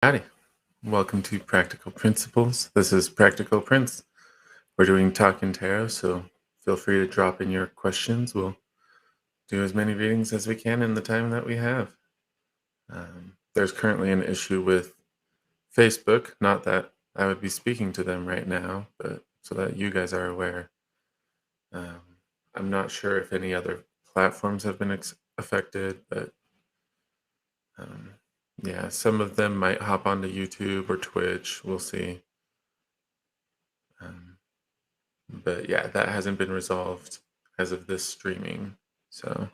Howdy. Welcome to Practical Principles. This is Practical Prince. We're doing Talking Tarot, so feel free to drop in your questions. We'll do as many readings as we can in the time that we have. There's currently an issue with Facebook, not that I would be speaking to them right now, but so that you guys are aware. Um, I'm not sure if any other platforms have been affected, but um, yeah, some of them might hop onto YouTube or Twitch. We'll see. Um, But yeah, that hasn't been resolved as of this streaming. So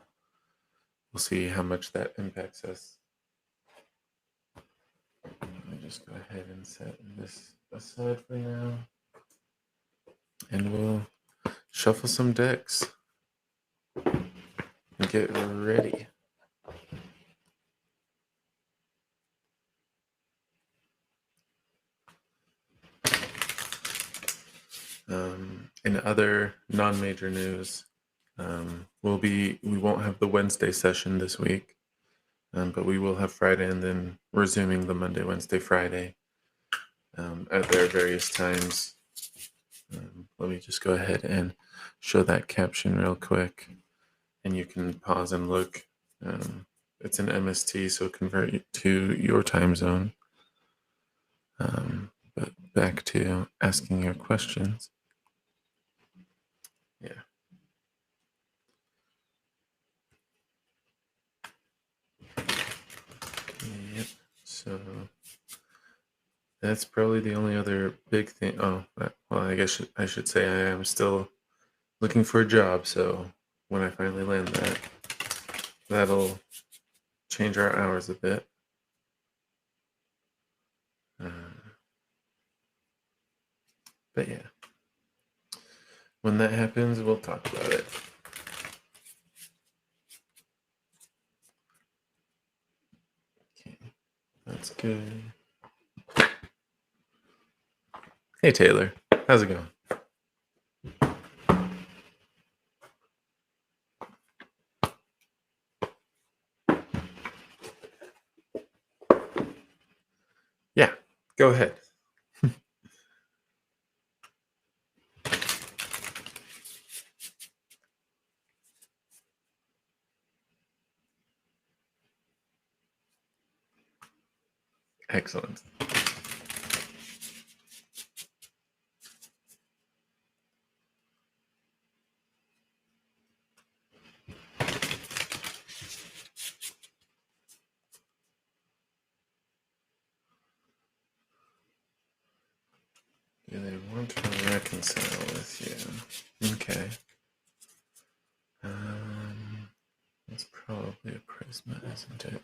we'll see how much that impacts us. Let me just go ahead and set this aside for now. And we'll shuffle some decks and get ready. In other non-major news, we won't have the Wednesday session this week, but we will have Friday and then resuming the Monday, Wednesday, Friday at their various times. Let me just go ahead and show that caption real quick, and you can pause and look. It's an MST, so convert it to your time zone. But back to asking your questions. Yeah. Yep. So that's probably the only other big thing. Oh, well, I guess I should say I am still looking for a job. So when I finally land that, that'll change our hours a bit. But yeah, when that happens, we'll talk about it. Okay, that's good. Hey Taylor, how's it going? Yeah, go ahead. Excellent. Do they want to reconcile with you? Okay. It's probably a Prisma, isn't it?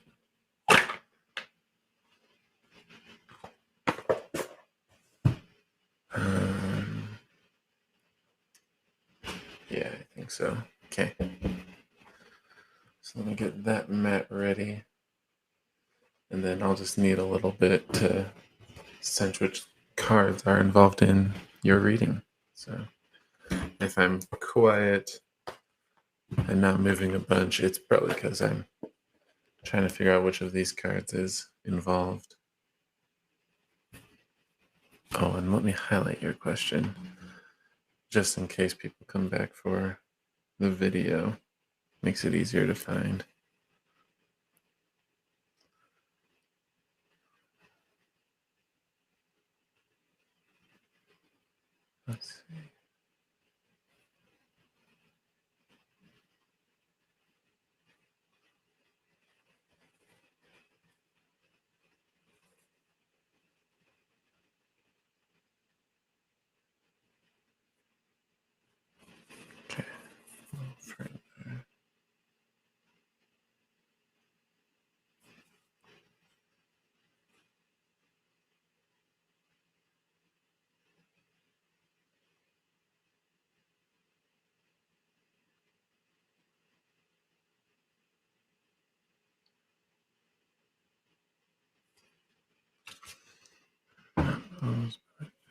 Yeah, I think so. Okay. So let me get that mat ready. And then I'll just need a little bit to sense which cards are involved in your reading. So if I'm quiet and not moving a bunch, it's probably because I'm trying to figure out which of these cards is involved. Oh, and let me highlight your question just in case people come back for the video. Makes it easier to find. Let's see. Okay. A little further.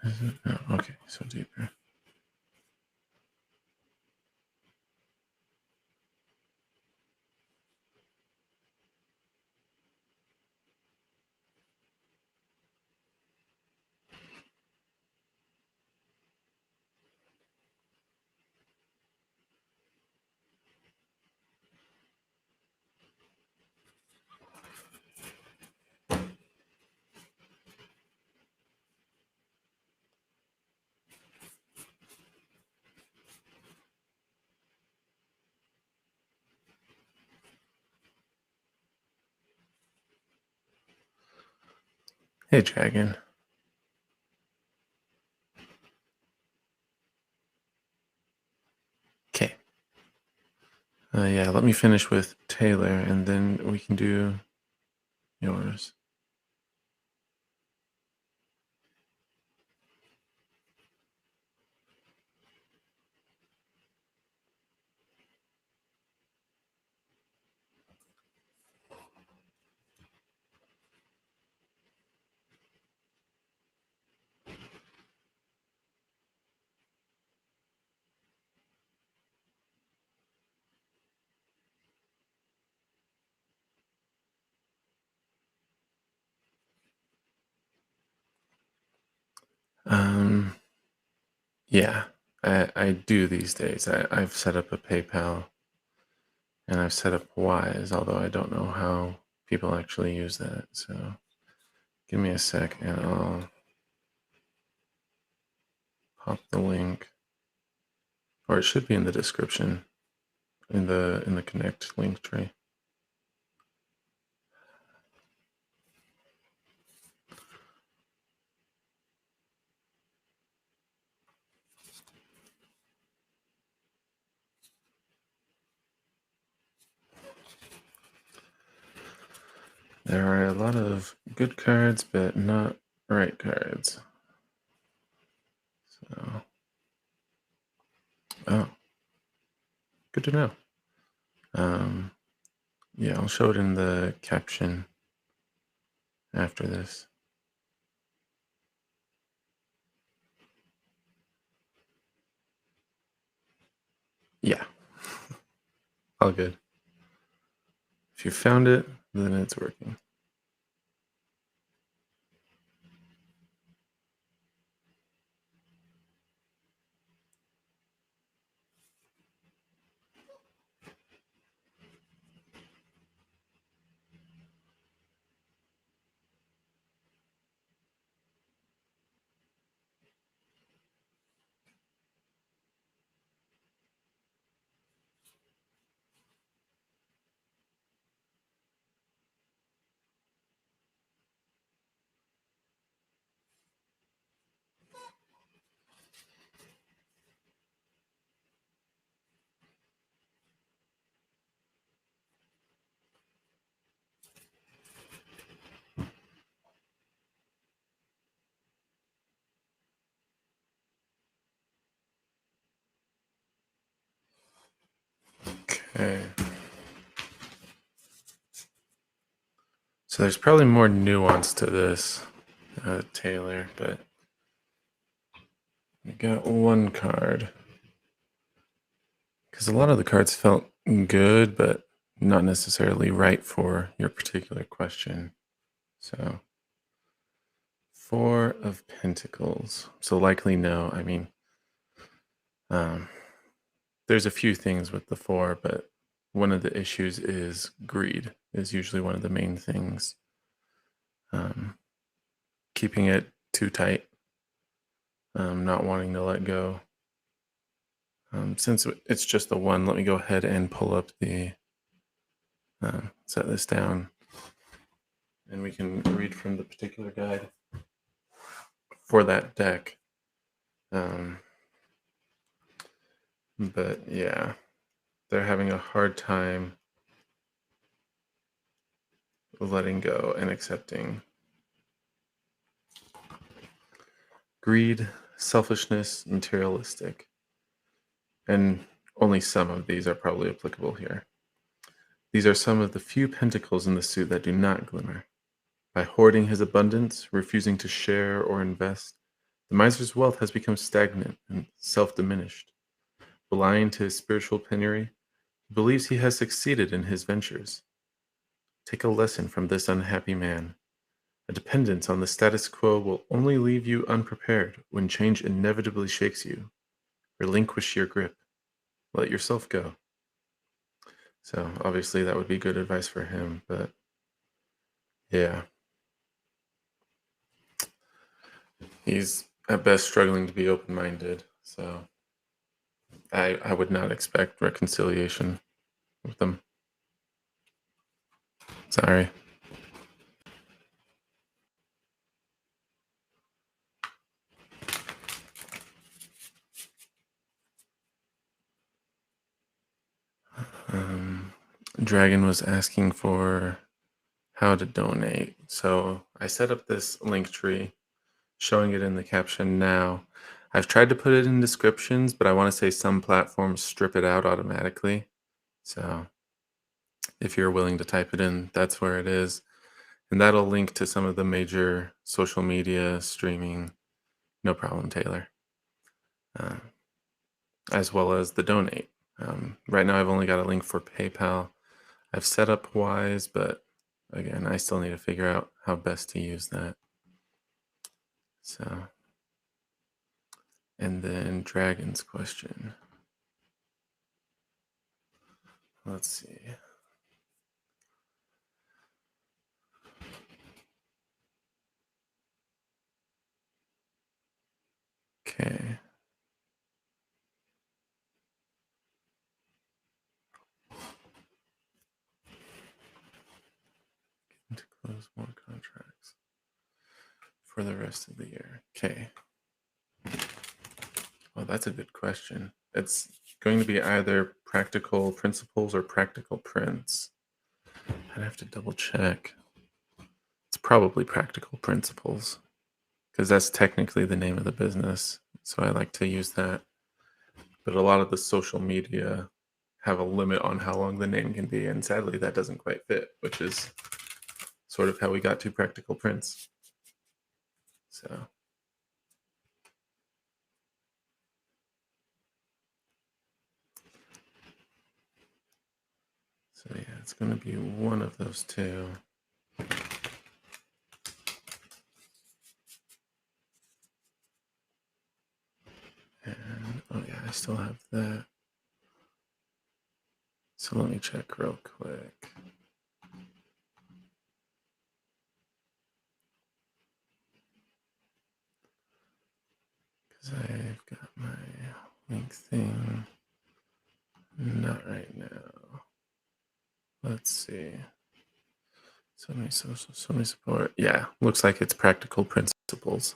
Is it? Oh, okay, so deeper. Hey, Dragon. Okay. Yeah, let me finish with Taylor and then we can do yours. Um, yeah, I do these days. I've set up a PayPal and I've set up Wise, although I don't know how people actually use that. So give me a sec and I'll pop the link, or it should be in the description in the Connect link tree. There are a lot of good cards, but not right cards. So, oh, good to know. Yeah, I'll show it in the caption after this. Yeah, all good. If you found it, then it's working. Okay. So there's probably more nuance to this, Taylor, but we got one card. Because a lot of the cards felt good, but not necessarily right for your particular question. So, Four of Pentacles. So likely no. I mean, um, there's a few things with the four, but one of the issues is greed is usually one of the main things. Keeping it too tight, not wanting to let go. Since it's just the one, let me go ahead and pull up the, set this down, and we can read from the particular guide for that deck. But yeah, they're having a hard time letting go and accepting greed, selfishness, materialistic. And only some of these are probably applicable here. These are some of the few pentacles in the suit that do not glimmer. By hoarding his abundance, refusing to share or invest, the miser's wealth has become stagnant and self-diminished. Blind to his spiritual penury, he believes he has succeeded in his ventures. Take a lesson from this unhappy man. A dependence on the status quo will only leave you unprepared when change inevitably shakes you. Relinquish your grip. Let yourself go. So obviously that would be good advice for him, but yeah. He's at best struggling to be open-minded, so I would not expect reconciliation with them. Sorry. Dragon was asking for how to donate. So I set up this link tree, showing it in the caption now. I've tried to put it in descriptions, but I want to say some platforms strip it out automatically. So if you're willing to type it in, that's where it is. And that'll link to some of the major social media streaming. No problem, Taylor. Uh, as well as the donate. Right now, I've only got a link for PayPal. I've set up Wise, but again, I still need to figure out how best to use that. So, and then Dragon's question. Let's see. Okay. To close more contracts for the rest of the year. Okay. Well, that's a good question. It's going to be either practical principles or practical prints. I'd have to double check. It's probably practical principles because that's technically the name of the business. So I like to use that. But a lot of the social media have a limit on how long the name can be. And sadly, that doesn't quite fit, which is sort of how we got to practical prints. So yeah, it's going to be one of those two. And oh yeah, I still have that. So let me check real quick. Because I've got my link thing. Not right now. Let's see. So many social, so many support. Yeah, looks like it's practical principles.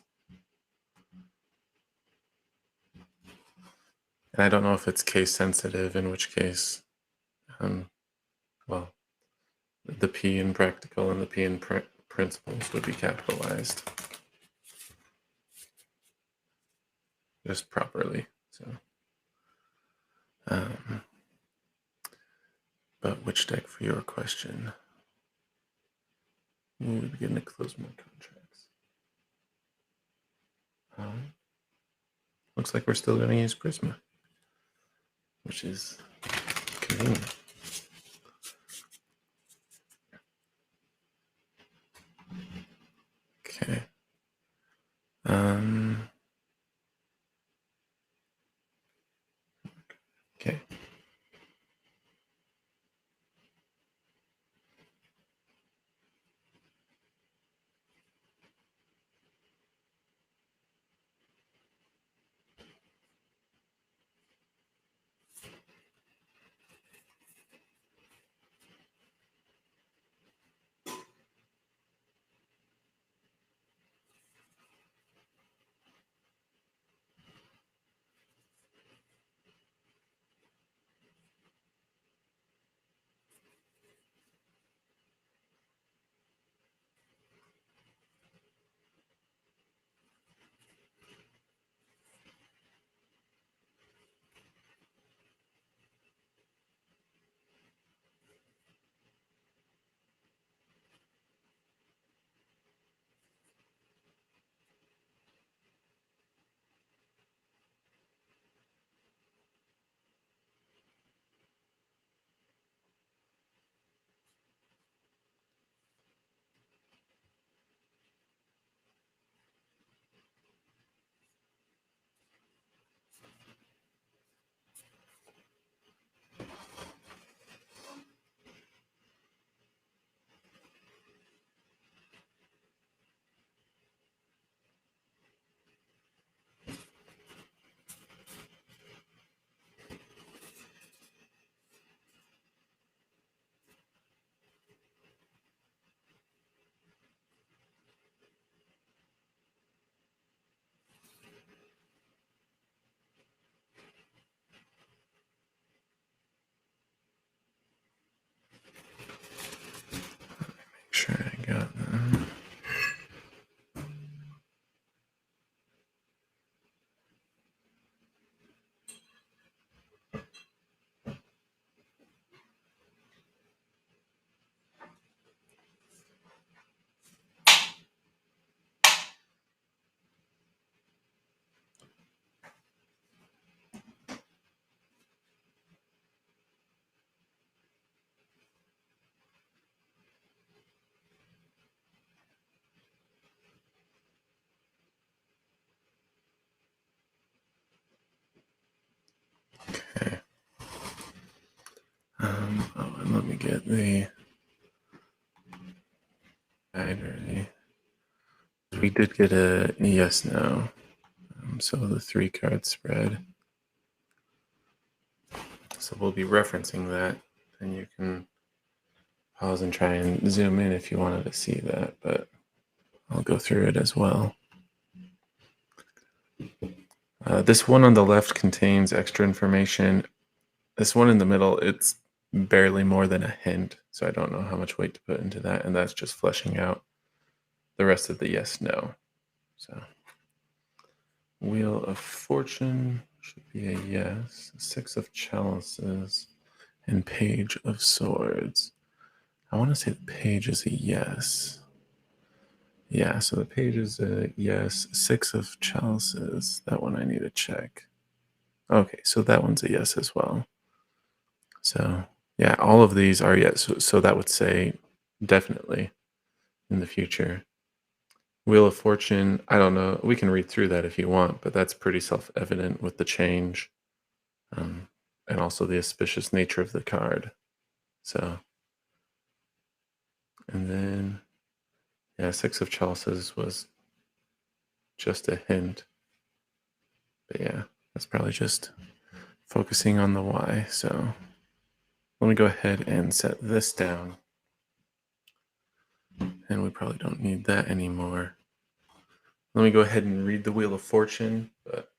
And I don't know if it's case sensitive, in which case, well, the P in practical and the P in principles would be capitalized just properly. So, but which deck for your question? Will we begin to close more contracts? Looks like we're still going to use Prisma, which is convenient. Okay. Okay. let me get the battery. We did get a yes, no. So the 3-card spread. So we'll be referencing that, and you can pause and try and zoom in if you wanted to see that, but I'll go through it as well. This one on the left contains extra information. This one in the middle, it's barely more than a hint, so I don't know how much weight to put into that, and that's just fleshing out the rest of the yes, no. So Wheel of Fortune should be a yes. 6 of Chalices and Page of Swords. I want to say the Page is a yes. Yeah, so the Page is a yes. 6 of Chalices. That one I need to check. Okay, so that one's a yes as well. So yeah, all of these are yes. So that would say definitely in the future. Wheel of Fortune, I don't know. We can read through that if you want, but that's pretty self-evident with the change, and also the auspicious nature of the card. So, and then, yeah, 6 of Chalices was just a hint. But yeah, that's probably just focusing on the why. So let me go ahead and set this down. And we probably don't need that anymore. Let me go ahead and read the Wheel of Fortune, but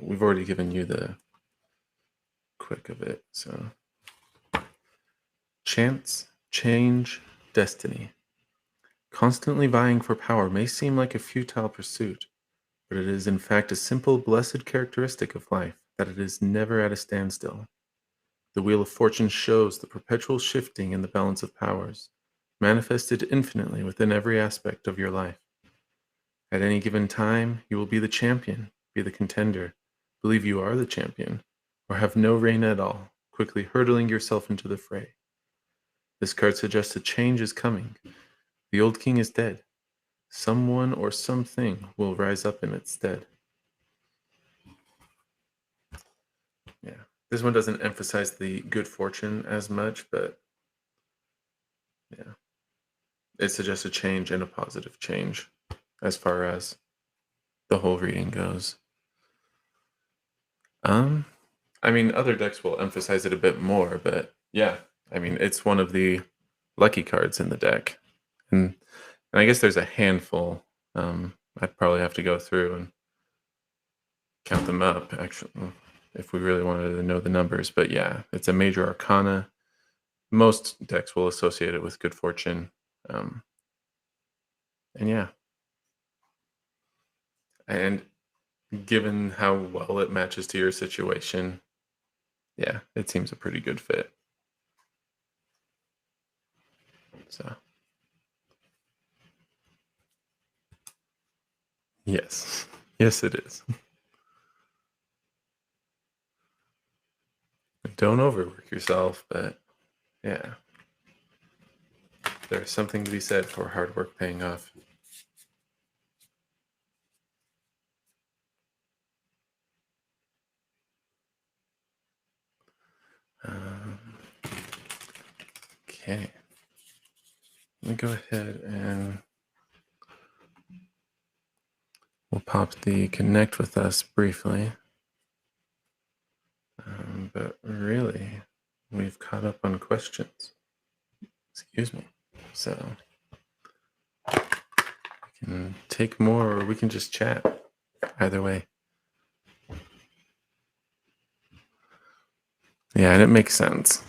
we've already given you the quick of it. So, chance, change, destiny. Constantly vying for power may seem like a futile pursuit, but it is in fact a simple, blessed characteristic of life that it is never at a standstill. The Wheel of Fortune shows the perpetual shifting in the balance of powers, manifested infinitely within every aspect of your life. At any given time, you will be the champion, be the contender, believe you are the champion, or have no reign at all, quickly hurtling yourself into the fray. This card suggests a change is coming. The old king is dead. Someone or something will rise up in its stead. Yeah. This one doesn't emphasize the good fortune as much, but yeah. It suggests a change and a positive change as far as the whole reading goes. I mean, other decks will emphasize it a bit more, but yeah, I mean, it's one of the lucky cards in the deck. And I guess there's a handful. I'd probably have to go through and count them up, actually, if we really wanted to know the numbers. But yeah, it's a major arcana. Most decks will associate it with good fortune. And yeah. And given how well it matches to your situation, yeah, it seems a pretty good fit. So, yes. Yes, it is. Don't overwork yourself, but yeah, there's something to be said for hard work paying off. Um, okay. Let me go ahead and we'll pop the connect with us briefly. But really, we've caught up on questions. Excuse me. So we can take more or we can just chat. Either way. Yeah, and it makes sense.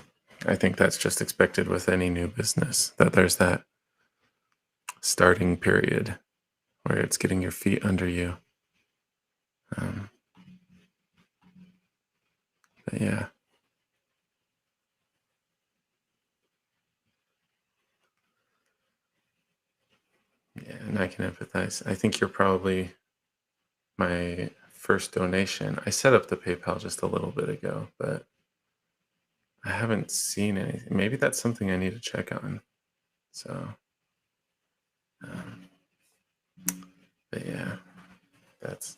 I think that's just expected with any new business, that there's that starting period where it's getting your feet under you. But yeah. Yeah, and I can empathize. I think you're probably my first donation. I set up the PayPal just a little bit ago, but I haven't seen anything. Maybe that's something I need to check on. So, um, but yeah, that's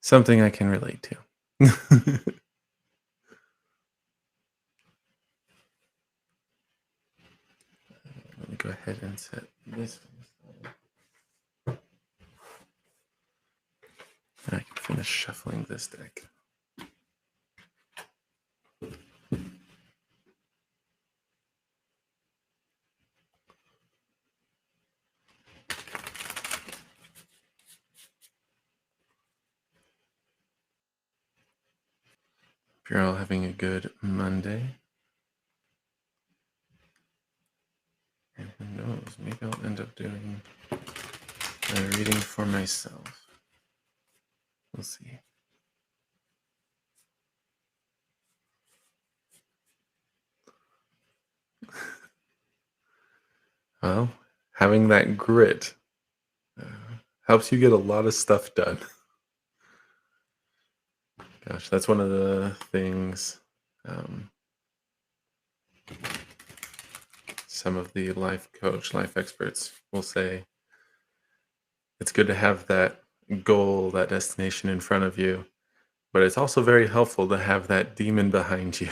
something I can relate to. ahead and set this one aside. And I can finish shuffling this deck. If you're all having a good Monday, and who knows, maybe I'll end up doing a reading for myself. We'll see. Well, having that grit helps you get a lot of stuff done. Gosh, that's one of the things some of the life experts will say. It's good to have that goal, that destination in front of you, but it's also very helpful to have that demon behind you.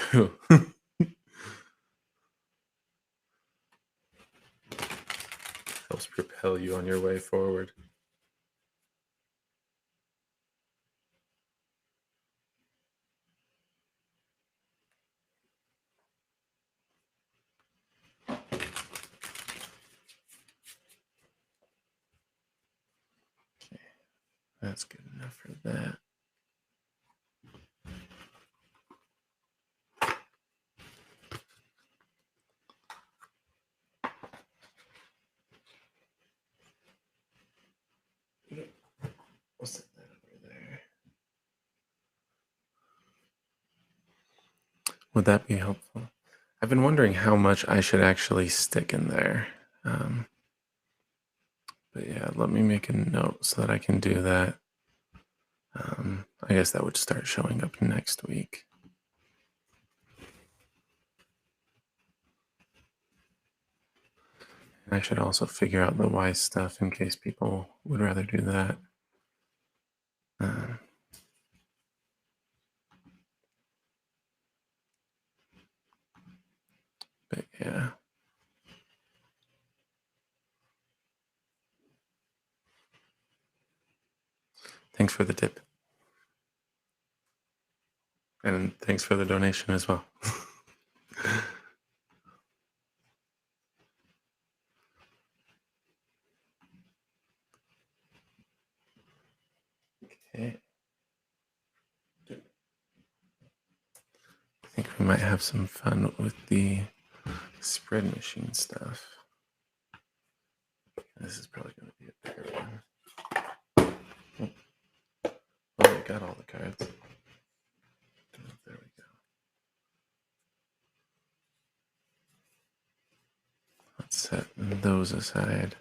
Helps propel you on your way forward. Okay, that's good enough for that. We'll set that over there. Would that be helpful? I've been wondering how much I should actually stick in there. But yeah, let me make a note so that I can do that. I guess that would start showing up next week. And I should also figure out the why stuff in case people would rather do that. But yeah. Thanks for the tip. And thanks for the donation as well. Okay. I think we might have some fun with the spread machine stuff. This is probably going to be a bigger one. Well, we got all the cards. There we go. Let's set those aside.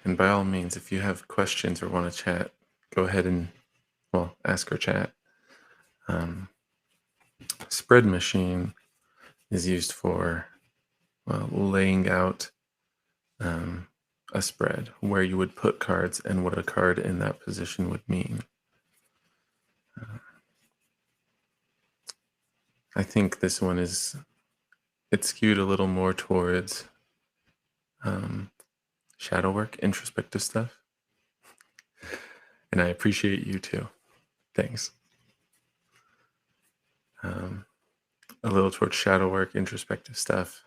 And by all means, if you have questions or want to chat, go ahead and, well, ask or chat. Spread machine is used for, well, laying out a spread where you would put cards and what a card in that position would mean. I think this one it's skewed a little more towards shadow work, introspective stuff. And I appreciate you too. Thanks. A little towards shadow work, introspective stuff.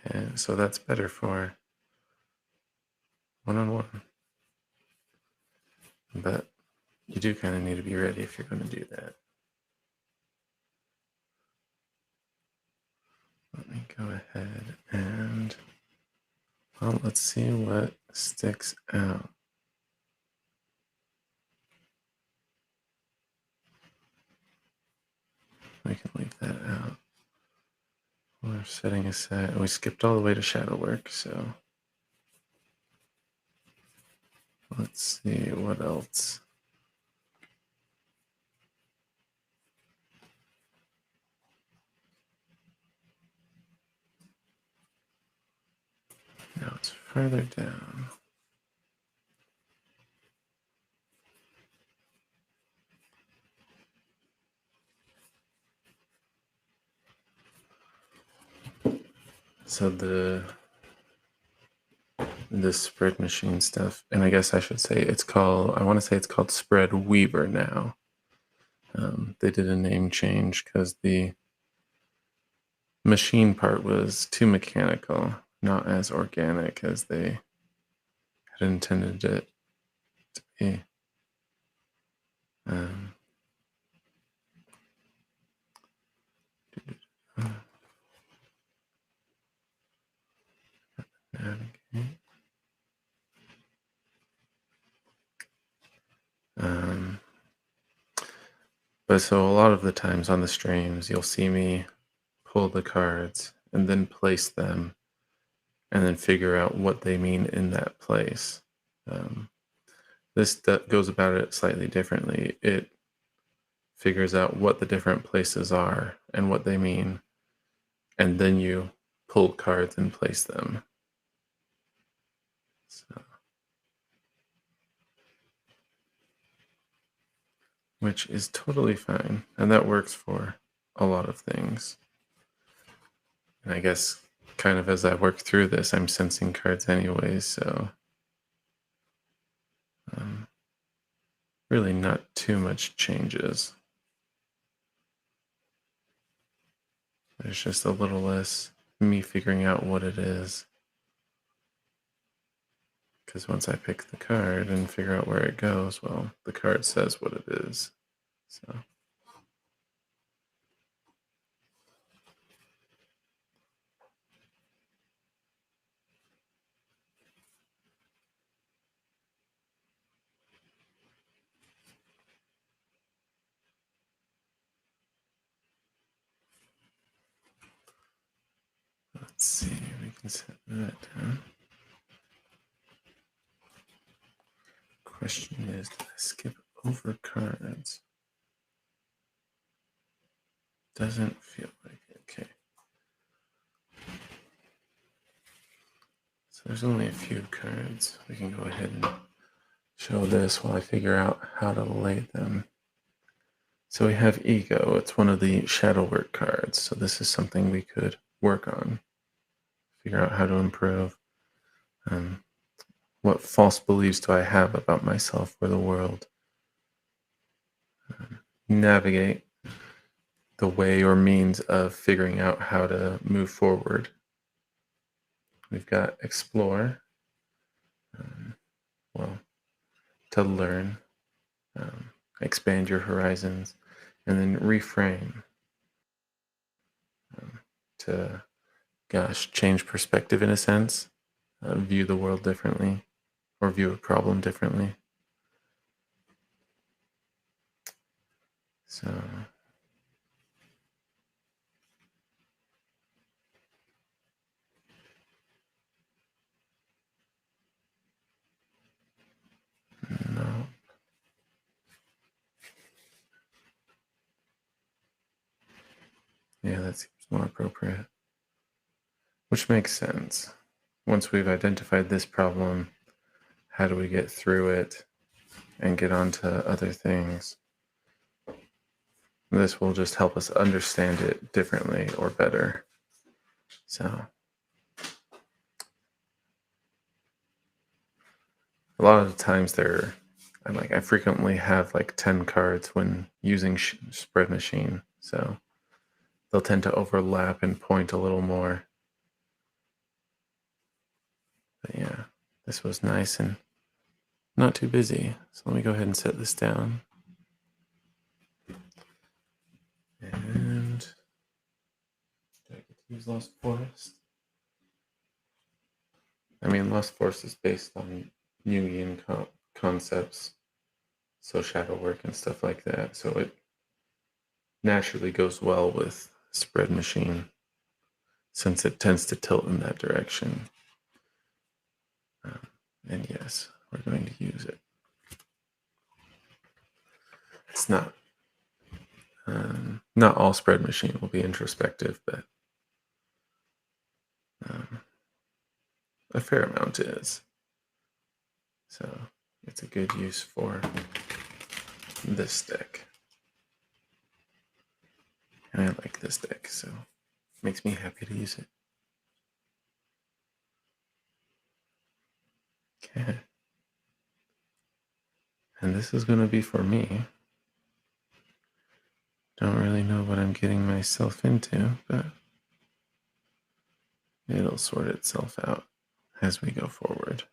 And so that's better for one-on-one. But you do kind of need to be ready if you're going to do that. Let me go ahead and, well, let's see what sticks out. We can leave that out. We're setting aside, we skipped all the way to shadow work, so let's see what else. No, it's further down. So the spread machine stuff, and I guess I should say I want to say it's called Spread Weaver now. They did a name change because the machine part was too mechanical, not as organic as they had intended it to be. Um, navigate. But so a lot of the times on the streams, you'll see me pull the cards and then place them and then figure out what they mean in that place. This goes about it slightly differently. It figures out what the different places are and what they mean, and then you pull cards and place them. So, which is totally fine, and that works for a lot of things. And I guess kind of as I work through this, I'm sensing cards anyways, so really not too much changes. There's just a little less me figuring out what it is. Because once I pick the card and figure out where it goes, well, the card says what it is. So. Let's see, we can set that down. Question is, did I skip over cards? Doesn't feel like it. Okay. So there's only a few cards. We can go ahead and show this while I figure out how to lay them. So we have Ego. It's one of the shadow work cards. So this is something we could work on. Figure out how to improve. What false beliefs do I have about myself or the world? Navigate the way or means of figuring out how to move forward. We've got explore, to learn, expand your horizons, and then reframe, to, change perspective in a sense, view the world differently, or view a problem differently. So no. Yeah, that seems more appropriate. Which makes sense. Once we've identified this problem, how do we get through it and get on to other things? This will just help us understand it differently or better. So a lot of the times I frequently have like 10 cards when using spread machine. So they'll tend to overlap and point a little more. But yeah, this was nice and not too busy. So let me go ahead and set this down. And do I get to use Lost Forest? I mean, Lost Forest is based on Jungian concepts, so shadow work and stuff like that. So it naturally goes well with spread machine since it tends to tilt in that direction. And yes, we're going to use it. It's not all spread machine will be introspective, but a fair amount is. So it's a good use for this deck. And I like this deck, so it makes me happy to use it. Okay. And this is going to be for me. Don't really know what I'm getting myself into, but it'll sort itself out as we go forward.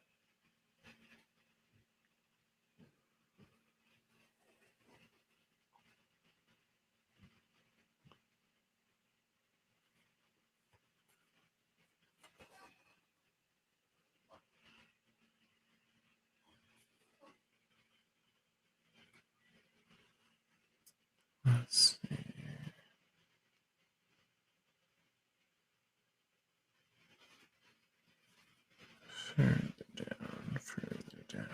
Let's see. Further down, further down.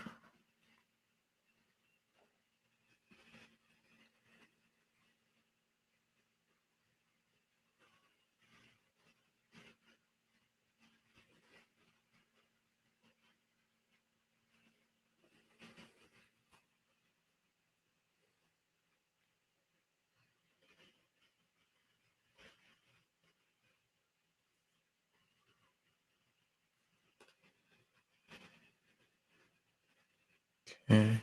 Okay.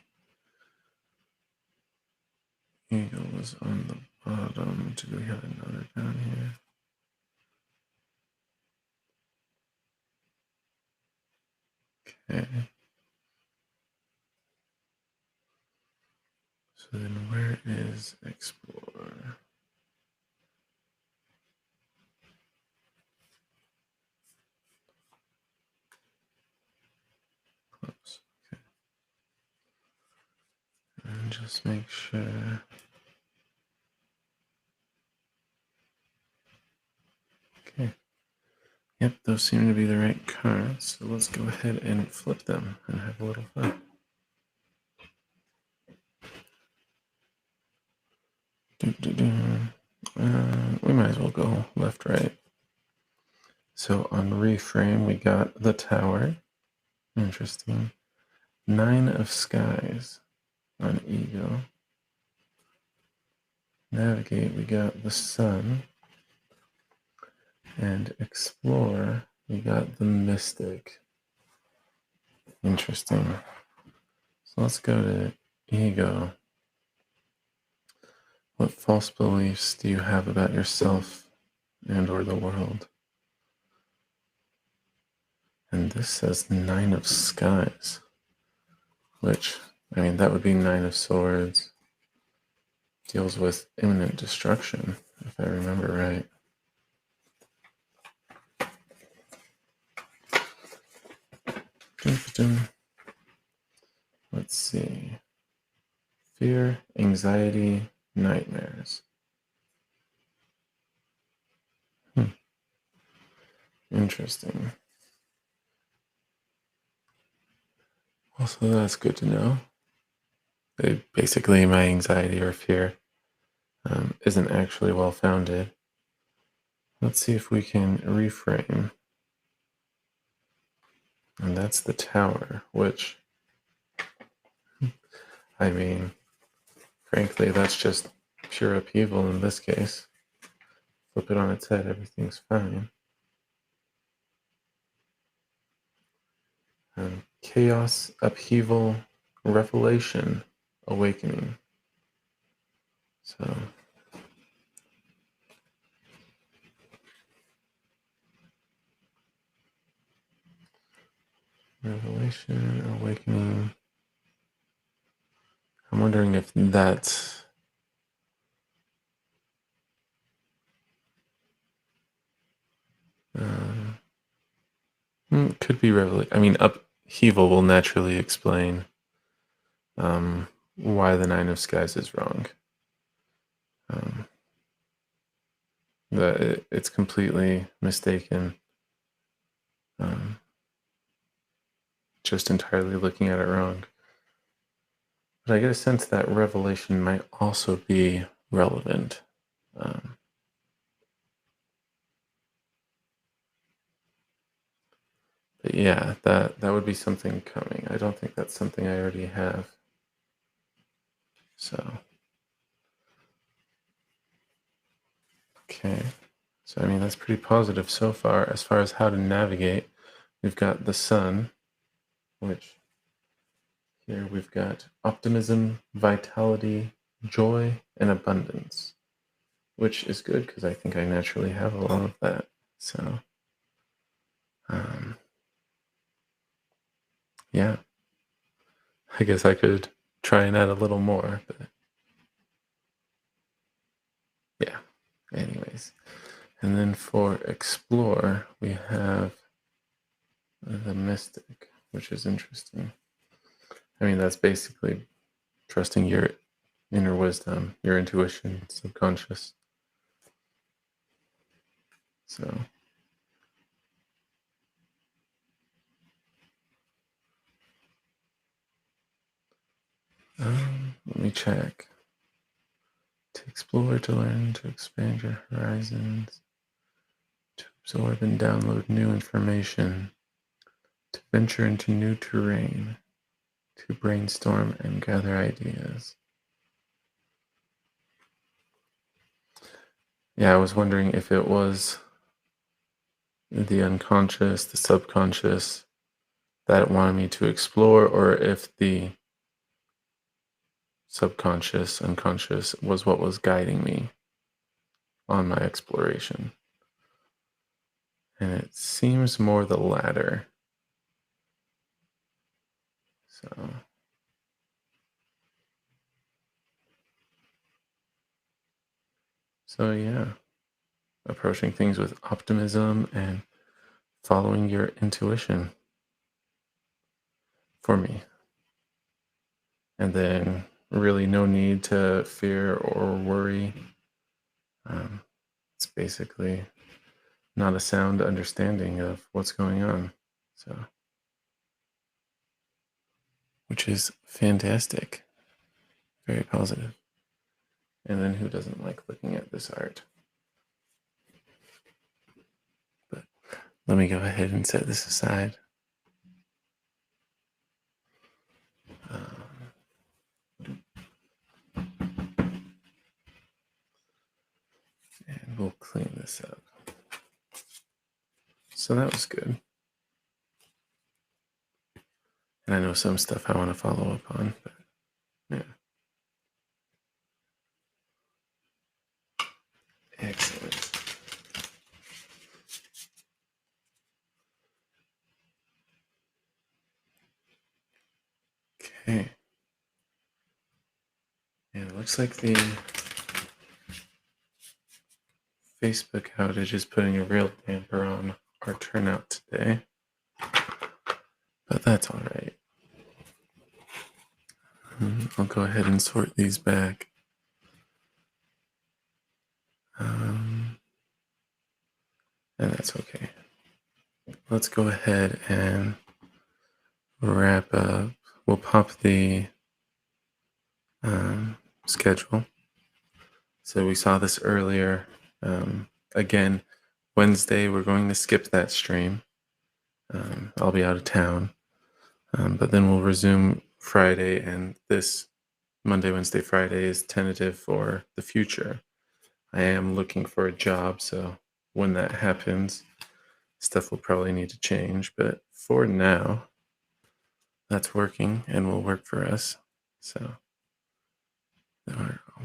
Eagle was on the bottom. Do we have another down here? Okay. So then where is explore? Close. Okay. And just make sure. Okay. Yep, those seem to be the right cards. So let's go ahead and flip them and have a little fun. We might as well go left, right. So on reframe, we got the tower. Interesting. 9 of skies on ego. Navigate, we got the sun. And explore, we got the mystic. Interesting. So let's go to ego. What false beliefs do you have about yourself and or the world? And this says 9 of skies, which, I mean, that would be 9 of swords. Deals with imminent destruction, if I remember right. Let's see. Fear, anxiety, nightmares. Interesting. Also, that's good to know. Basically, my anxiety or fear isn't actually well founded. Let's see if we can reframe. And that's the tower, which, I mean, frankly, that's just pure upheaval in this case. Flip it on its head, everything's fine. Chaos, upheaval, revelation, awakening. So revelation, awakening. I'm wondering if that's could be revelation. I mean, upheaval will naturally explain why the 9 of skies is wrong. It's completely mistaken. Just entirely looking at it wrong. But I get a sense that revelation might also be relevant. But yeah, that would be something coming. I don't think that's something I already have. So, okay. So, I mean, that's pretty positive so far. As far as how to navigate, we've got the sun. which here we've got optimism, vitality, joy, and abundance, which is good because I think I naturally have a lot of that. So, yeah, I guess I could try and add a little more, but yeah, anyways. And then for explore, we have the mystic, which is interesting. I mean, that's basically trusting your inner wisdom, your intuition, subconscious. So, let me check. To explore, to learn, to expand your horizons, to absorb and download new information, to venture into new terrain, to brainstorm and gather ideas. Yeah, I was wondering if it was the unconscious, the subconscious that it wanted me to explore, or if the subconscious, unconscious was what was guiding me on my exploration. And it seems more the latter. So yeah, approaching things with optimism and following your intuition for me. And then really no need to fear or worry. It's basically not a sound understanding of what's going on. So, which is fantastic. Very positive. And then who doesn't like looking at this art? But let me go ahead and set this aside. And we'll clean this up. So that was good. And I know some stuff I want to follow up on, but yeah. Excellent. Okay. And it looks like the Facebook outage is putting a real damper on our turnout today. But that's all right. I'll go ahead and sort these back. And that's okay. Let's go ahead and wrap up. We'll pop the schedule. So we saw this earlier. Again, Wednesday, we're going to skip that stream. I'll be out of town. But then we'll resume Friday, and this Monday, Wednesday, Friday is tentative for the future. I am looking for a job, so when that happens, stuff will probably need to change. But for now, that's working and will work for us. So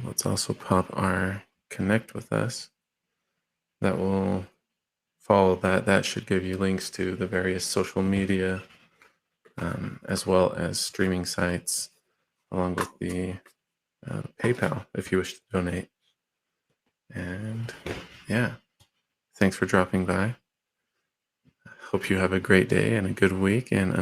let's also pop our connect with us. That will follow that. That should give you links to the various social media, as well as streaming sites, along with the PayPal if you wish to donate. And yeah, thanks for dropping by. Hope you have a great day and a good week. And